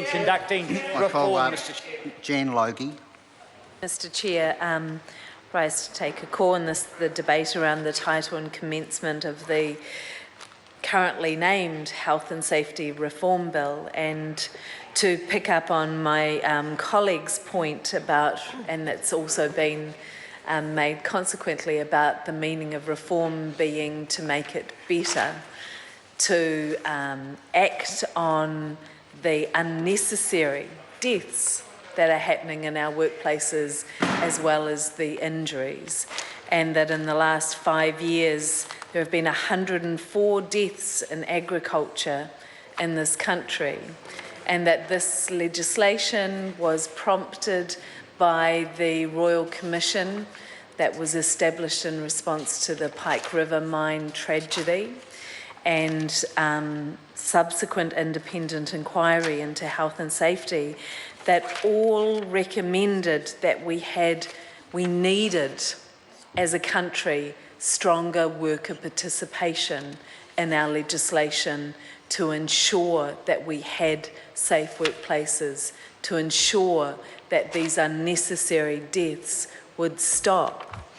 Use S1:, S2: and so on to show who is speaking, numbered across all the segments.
S1: conducting reform, Mr Chair.
S2: Jan Logie.
S3: Mr Chair, rise to take a call in the debate around the title and commencement of the currently named Health and Safety Reform Bill, and to pick up on my colleague's point about, and it's also been made consequently, about the meaning of reform being to make it better, to act on the unnecessary deaths that are happening in our workplaces as well as the injuries, and that in the last 5 years there have been 104 deaths in agriculture in this country, and that this legislation was prompted by the Royal Commission that was established in response to the Pike River mine tragedy, and subsequent independent inquiry into health and safety that all recommended that we needed as a country stronger worker participation in our legislation to ensure that we had safe workplaces, to ensure that these unnecessary deaths would stop.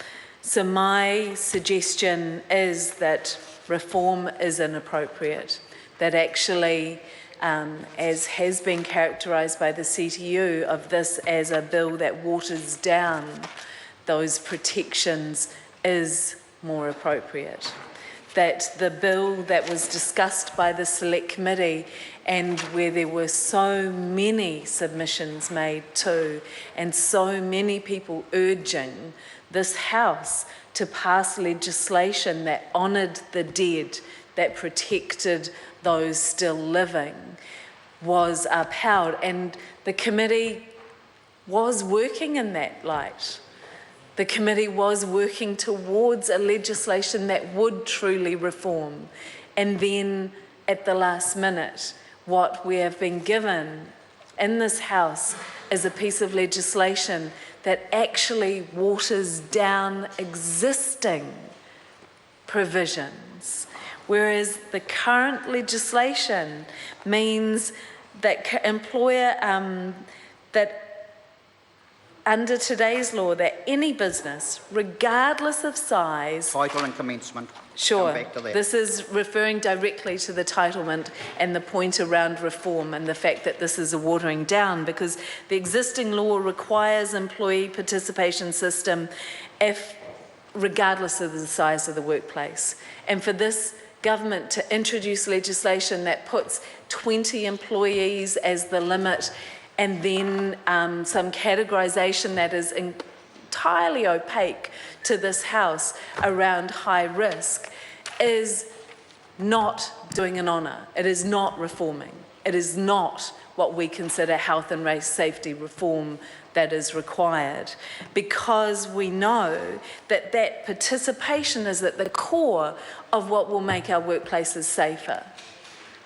S3: So my suggestion is that reform is inappropriate, that actually, as has been characterised by the CTU, of this as a bill that waters down those protections is more appropriate. That the bill that was discussed by the Select Committee, and where there were so many submissions made to, and so many people urging this House to pass legislation that honoured the dead, that protected those still living, was upheld. And the committee was working in that light. The committee was working towards a legislation that would truly reform. And then at the last minute, what we have been given in this House is a piece of legislation that actually waters down existing provisions. Whereas the current legislation means that that under today's law, that any business, regardless of size...
S2: Title and commencement.
S3: Sure.
S2: Come back to that.
S3: This is referring directly to the entitlement and the point around reform and the fact that this is a watering down, because the existing law requires employee participation system regardless of the size of the workplace. And for this government to introduce legislation that puts 20 employees as the limit, and then some categorisation that is entirely opaque to this House around high risk, is not doing an honour. It is not reforming. It is not what we consider health and race safety reform that is required, because we know that that participation is at the core of what will make our workplaces safer.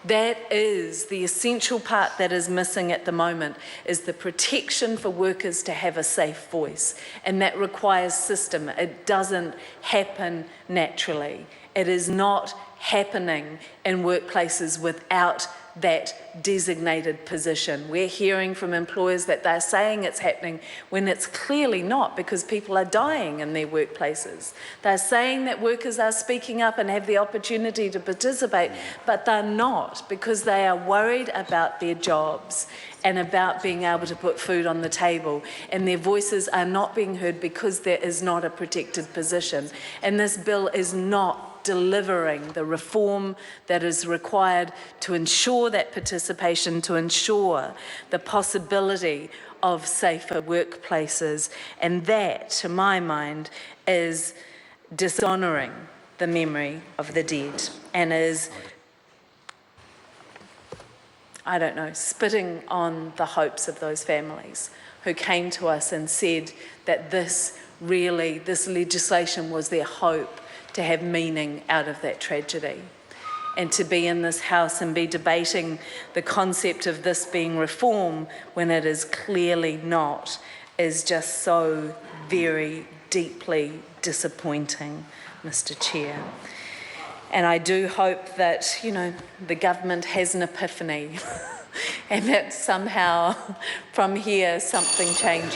S3: That is the essential part that is missing at the moment, is the protection for workers to have a safe voice. And that requires system. It doesn't happen naturally. It is not happening in workplaces without that designated position. We're hearing from employers that they're saying it's happening when it's clearly not, because people are dying in their workplaces. They're saying that workers are speaking up and have the opportunity to participate, but they're not, because they are worried about their jobs and about being able to put food on the table, and their voices are not being heard because there is not a protected position. And this bill is not delivering the reform that is required to ensure that participation, to ensure the possibility of safer workplaces. And that, to my mind, is dishonouring the memory of the dead, and is, I don't know, spitting on the hopes of those families who came to us and said that this legislation was their hope to have meaning out of that tragedy. And to be in this House and be debating the concept of this being reform when it is clearly not, is just so very deeply disappointing, Mr. Chair. And I do hope that, the government has an epiphany and that somehow from here something changes.